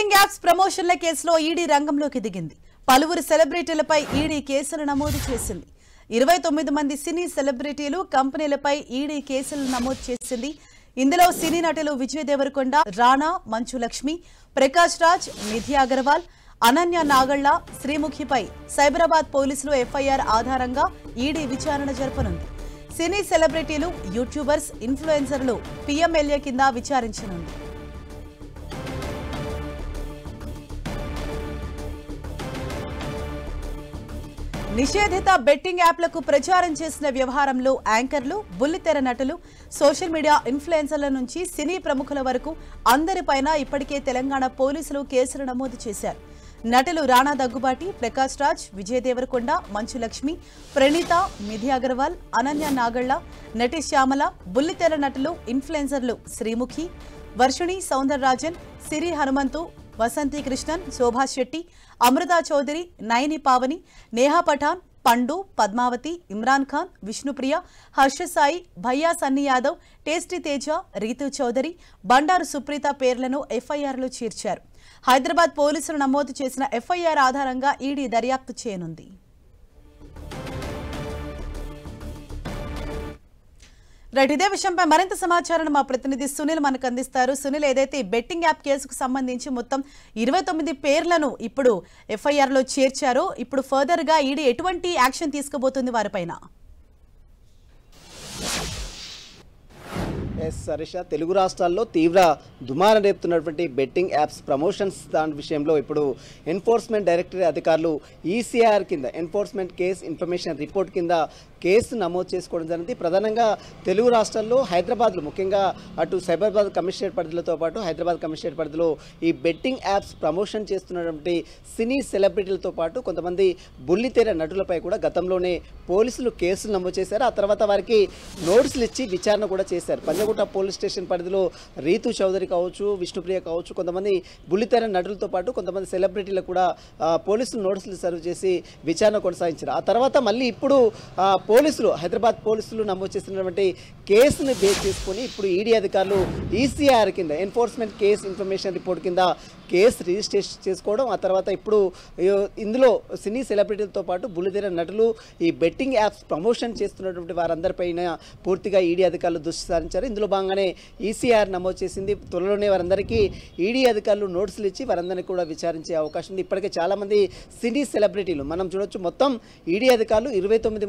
Betting apps ప్రమోషన్ల కేసులో ED రంగంలోకి దిగింది. పలువురు సెలబ్రిటీలపై ఈడీ కేసులు నమోదు చేసింది. 29 మంది సినీ సెలబ్రిటీలు, కంపెనీలపై ఈడీ కేసులు నమోదు చేసింది. ఇందులో సినీ నటులు విజయ్ దేవరకొండ, రాణా, మంచు లక్ష్మి, ప్రకాష్ రాజ్, నిధి అగర్వాల్, అనన్య నాగళ్ల, శ్రీముఖిపై సైబరాబాద్ పోలీసులు ఎఫ్ఐఆర్ ఆధారంగా ఈడీ విచారణ జరపనుంది. సినీ సెలబ్రిటీలు, యూట్యూబర్స్, ఇన్ఫ్లుయెన్సర్లు పీఎంఎల్ఏ కింద విచారించనుంది. నిషేధిత బెట్టింగ్ యాప్లకు ప్రచారం చేసిన వ్యవహారంలో యాంకర్లు, బుల్లితెర నటులు, సోషల్ మీడియా ఇన్ఫ్లుయెన్సర్ల నుంచి సినీ ప్రముఖుల వరకు అందరిపైన ఇప్పటికే తెలంగాణ పోలీసులు కేసులు నమోదు చేశారు. నటులు రాణా దగ్గుబాటి, ప్రకాష్ రాజ్, విజయ్ దేవరకొండ, మంచు లక్ష్మి, ప్రణీత, నిధి అగర్వాల్, అనన్య నాగళ్ల, నటి శ్యామల, బుల్లితెర నటులు, ఇన్ఫ్లుయెన్సర్లు శ్రీముఖి, వర్షిణి సౌందరరాజన్, సిరి హనుమంతు, వసంతి కృష్ణన్, శోభా శెట్టి, అమృత చౌదరి, నయని పావని, నేహా పఠాన్, పండు, పద్మావతి, ఇమ్రాన్ ఖాన్, విష్ణుప్రియ, హర్షసాయి, భయ్యా సన్నీ యాదవ్, టేస్టీ తేజ, రీతు చౌదరి, బండారు సుప్రీత పేర్లను ఎఫ్ఐఆర్లో చేర్చారు. హైదరాబాద్ పోలీసులు నమోదు చేసిన ఎఫ్ఐఆర్ ఆధారంగా ఈడీ దర్యాప్తు చేయనుంది. రైట్, ఇదే విషయంపై మరింత సమాచారాన్ని మా ప్రతినిధి సునీల్ మనకు అందిస్తారు. సునీల్, ఏదైతే బెట్టింగ్ యాప్ కేసుకు సంబంధించి మొత్తం 29 పేర్లను ఇప్పుడు ఎఫ్ఐఆర్లో చేర్చారో, ఇప్పుడు ఫర్దర్ గా ఈడీ ఎటువంటి యాక్షన్ తీసుకోబోతుంది వారిపైన? హరీష, తెలుగు రాష్ట్రాల్లో తీవ్ర దుమారం రేపుతున్నటువంటి బెట్టింగ్ యాప్స్ ప్రమోషన్స్ దాని విషయంలో ఇప్పుడు ఎన్ఫోర్స్మెంట్ డైరెక్టరేట్ అధికారులు ఈసీఆర్ కింద ఎన్ఫోర్స్మెంట్ కేస్ ఇన్ఫర్మేషన్ రిపోర్ట్ కింద కేసు నమోదు చేసుకోవడం జరిగింది. ప్రధానంగా తెలుగు రాష్ట్రాల్లో హైదరాబాద్లో, ముఖ్యంగా అటు సైబరాబాద్ కమిషనరేట్ పరిధిలతో పాటు హైదరాబాద్ కమిషనరేట్ పరిధిలో ఈ బెట్టింగ్ యాప్స్ ప్రమోషన్ చేస్తున్నటువంటి సినీ సెలబ్రిటీలతో పాటు కొంతమంది బుల్లితెర నటులపై కూడా గతంలోనే పోలీసులు కేసులు నమోదు చేశారు. ఆ తర్వాత వారికి నోటీసులు ఇచ్చి విచారణ కూడా చేశారు. పంజగుట్ట పోలీస్ స్టేషన్ పరిధిలో రీతు చౌదరి కావచ్చు, విష్ణుప్రియ కావచ్చు, కొంతమంది బుల్లితెర నటులతో పాటు కొంతమంది సెలబ్రిటీలకు కూడా పోలీసులు నోటీసులు సర్వ్ చేసి విచారణ కొనసాగించారు. ఆ తర్వాత మళ్ళీ ఇప్పుడు పోలీసులు, హైదరాబాద్ పోలీసులు నమోదు చేసినటువంటి కేసును బేస్ చేసుకొని ఇప్పుడు ఈడీ అధికారులు ఈసీఆర్ కింద ఎన్ఫోర్స్మెంట్ కేస్ ఇన్ఫర్మేషన్ రిపోర్ట్ కింద కేసు రిజిస్ట్రేషన్ చేసుకోవడం, ఆ తర్వాత ఇప్పుడు ఇందులో సినీ సెలబ్రిటీలతో పాటు బుల్లితెర నటులు, ఈ బెట్టింగ్ యాప్స్ ప్రమోషన్ చేస్తున్నటువంటి వారందరిపైన పూర్తిగా ఈడీ అధికారులు దృష్టి సారించారు. ఇందులో భాగంగానే ఈసీఆర్ నమోదు చేసింది. త్వరలోనే వారందరికీ ఈడీ అధికారులు నోటీసులు ఇచ్చి వారందరినీ కూడా విచారించే అవకాశం ఉంది. ఇప్పటికే చాలామంది సినీ సెలబ్రిటీలు మనం చూడొచ్చు. మొత్తం ఈడీ అధికారులు 29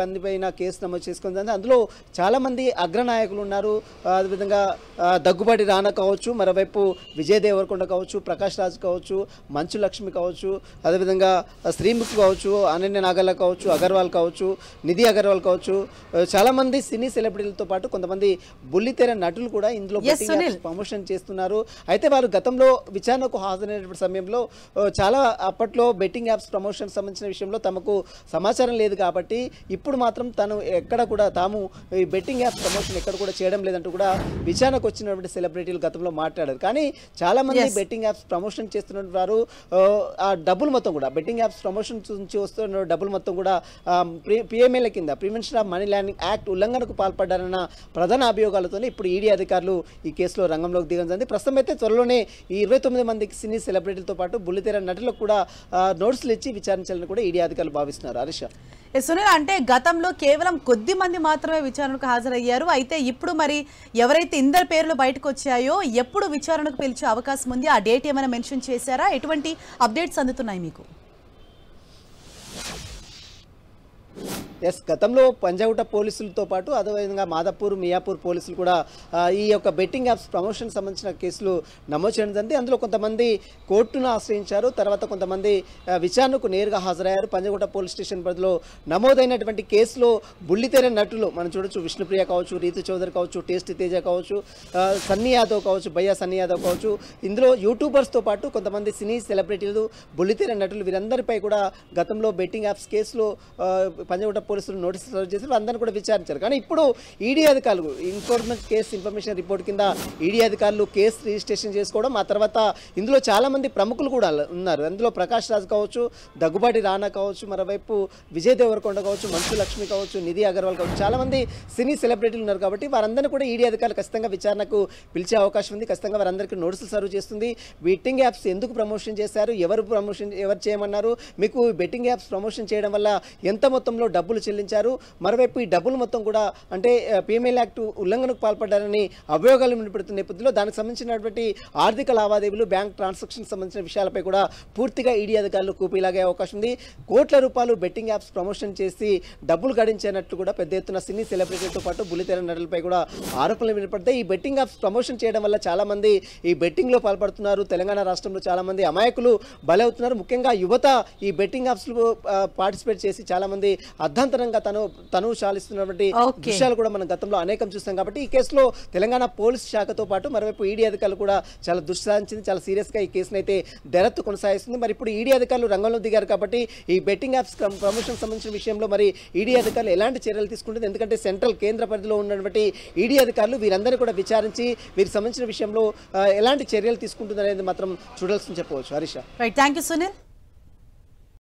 మంది పైన కేసు నమోదు చేసుకుంది. అందులో చాలామంది అగ్రనాయకులు ఉన్నారు. అదేవిధంగా దగ్గుబాటి రాణా కావచ్చు, మరోవైపు విజయ్ దేవరకొండ కావచ్చు, ప్రకాష్ రాజ్ కావచ్చు, మంచు లక్ష్మి కావచ్చు, అదేవిధంగా శ్రీముఖి కావచ్చు, అనన్య నాగల్ల కావచ్చు, అగర్వాల్ కావచ్చు, నిధి అగర్వాల్ కావచ్చు, చాలామంది సినీ సెలబ్రిటీలతో పాటు కొంతమంది బుల్లితెర నటులు కూడా ఇందులో ప్రమోషన్ చేస్తున్నారు. అయితే వారు గతంలో విచారణకు హాజరైనటువంటి సమయంలో చాలా అప్పట్లో బెట్టింగ్ యాప్స్ ప్రమోషన్ సంబంధించిన విషయంలో తమకు సమాచారం లేదు కాబట్టి ఇప్పుడు మాత్రం తాము ఈ బెట్టింగ్ యాప్స్ ప్రమోషన్ ఎక్కడ కూడా చేయడం లేదంటూ కూడా విచారణకు వచ్చినటువంటి సెలబ్రిటీలు గతంలో మాట్లాడారు. కానీ చాలా మంది బెట్టింగ్ యాప్స్ ప్రమోషన్ చేస్తున్న వారు ఆ డబ్బులు మొత్తం కూడా బెట్టింగ్ యాప్స్ ప్రమోషన్ నుంచి వస్తున్న డబ్బులు మొత్తం కూడా పిఎంఎల్ఏ కింద prevention of money laundering act ఉల్లంఘనకు పాల్పడ్డారన్న ప్రధాన అభియోగాలతోనే ఇప్పుడు ఈడీ అధికారులు ఈ కేసులో రంగంలోకి దిగడం జరిగింది. ప్రస్తుతం అయితే త్వరలోనే ఈ 29 మంది సినీ సెలబ్రిటీలతో పాటు బుల్లితెర నటులకు కూడా నోటీసులు ఇచ్చి విచారించాలని కూడా ఈడీ అధికారులు భావిస్తున్నారు. హరీష, సునీల్, అంటే గతంలో కేవలం కొద్ది మంది మాత్రమే విచారణకు హాజరయ్యారు. అయితే ఇప్పుడు మరి ఎవరైతే ఇందరి పేర్లు బయటకు వచ్చాయో ఎప్పుడు విచారణకు పిలిచే అవకాశం ఉంది? ఆ డేట్ ఏమైనా మెన్షన్ చేశారా? ఎటువంటి అప్డేట్స్ అందుతున్నాయి మీకు? గతంలో పంజాగుట్ట పోలీసులతో పాటు అదేవిధంగా మాదాపూర్, మియాపూర్ పోలీసులు కూడా ఈ యొక్క బెట్టింగ్ యాప్స్ ప్రమోషన్ సంబంధించిన కేసులు నమోదు చేయడం జరిగింది. అందులో కొంతమంది కోర్టును ఆశ్రయించారు, తర్వాత కొంతమంది విచారణకు నేరుగా హాజరయ్యారు. పంజాగుట్ట పోలీస్ స్టేషన్ పరిధిలో నమోదైనటువంటి కేసులో బుల్లితెర నటులు మనం చూడొచ్చు. విష్ణుప్రియ కావచ్చు, రీతు చౌదరి కావచ్చు, టేస్టీ తేజ కావచ్చు, సన్నీ యాదవ్ కావచ్చు, భయ్యా సన్నీ యాదవ్ కావచ్చు, ఇందులో యూట్యూబర్స్తో పాటు కొంతమంది సినీ సెలబ్రిటీలు, బుల్లితెర నటులు వీరందరిపై కూడా గతంలో బెట్టింగ్ యాప్స్ కేసులో పంజాగుట్ట పోలీసులు నోటీసులు సర్వ్ చేశారు, అందరిని కూడా విచారించారు. కానీ ఇప్పుడు ఈడీ అధికారులు ఎన్ఫోర్స్మెంట్ కేసు ఇన్ఫర్మేషన్ రిపోర్ట్ కింద ఈడీ అధికారులు కేసు రిజిస్ట్రేషన్ చేసుకోవడం, ఆ తర్వాత ఇందులో చాలామంది ప్రముఖులు కూడా ఉన్నారు. అందులో ప్రకాష్ రాజ్ కావచ్చు, దగ్గుబాటి రానా కావచ్చు, మరోవైపు విజయ్ దేవరకొండ కావచ్చు, మంచు లక్ష్మి కావచ్చు, నిధి అగర్వాల్ కావచ్చు, చాలామంది సినీ సెలబ్రిటీలు ఉన్నారు. కాబట్టి వారందరినీ కూడా ఈడీ అధికారులు ఖచ్చితంగా విచారణకు పిలిచే అవకాశం ఉంది. ఖచ్చితంగా వారందరికీ నోటీసులు సర్వ్ చేస్తుంది. బెట్టింగ్ యాప్స్ ఎందుకు ప్రమోషన్ చేశారు, ఎవరు చేయమన్నారు, మీకు బెట్టింగ్ యాప్స్ ప్రమోషన్ చేయడం వల్ల ఎంత మొత్తంలో డబ్బులు చెల్లించారు, మరోవైపు ఈ డబ్బులు మొత్తం కూడా అంటే పిఎంఎల్ యాక్ట్ ఉల్లంఘనకు పాల్పడ్డారని అభియోగాలు వినపడుతున్న నేపథ్యంలో దానికి సంబంధించినటువంటి ఆర్థిక లావాదేవీలు, బ్యాంక్ ట్రాన్సాక్షన్ సంబంధించిన విషయాలపై కూడా పూర్తిగా ఈడీ అధికారులు కూపీలాగే అవకాశం ఉంది. కోట్ల రూపాయలు బెట్టింగ్ యాప్స్ ప్రమోషన్ చేసి డబ్బులు గడించినట్లు కూడా పెద్ద ఎత్తున సినీ సెలబ్రిటీలతో పాటు బుల్లితెర నటులపై కూడా ఆరోపణలు వినపడతాయి. ఈ బెట్టింగ్ యాప్స్ ప్రమోషన్ చేయడం వల్ల చాలా మంది ఈ బెట్టింగ్ లో పాల్పడుతున్నారు. తెలంగాణ రాష్ట్రంలో చాలా మంది అమాయకులు బలవుతున్నారు. ముఖ్యంగా యువత ఈ బెట్టింగ్ యాప్స్ లో పార్టిసిపేట్ చేసి చాలా మంది అర్ధాంతరంగా తను చాలిస్తున్నటువంటి విషయాలు కూడా మనం గతంలో అనేకం చూస్తాం. కాబట్టి ఈ కేసులో తెలంగాణ పోలీస్ శాఖతో పాటు మరోవైపు ఈడీ అధికారులు కూడా చాలా దుస్సాహించింది, చాలా సీరియస్ గా ఈ కేసును అయితే దర్యాప్తు కొనసాగిస్తుంది. మరి ఇప్పుడు ఈడీ అధికారులు రంగంలో దిగారు కాబట్టి ఈ బెట్టింగ్ యాప్స్ ప్రమోషన్ సంబంధించిన విషయంలో మరి ఈడీ అధికారులు ఎలాంటి చర్యలు తీసుకుంటుంది, ఎందుకంటే సెంట్రల్ కేంద్ర పరిధిలో ఉన్నటువంటి ఈడీ అధికారులు వీరందరినీ కూడా విచారించి వీరికి సంబంధించిన విషయంలో ఎలాంటి చర్యలు తీసుకుంటుంది అనేది మాత్రం చూడాల్సింది చెప్పవచ్చు. Harisha. Right, thank you Sunil.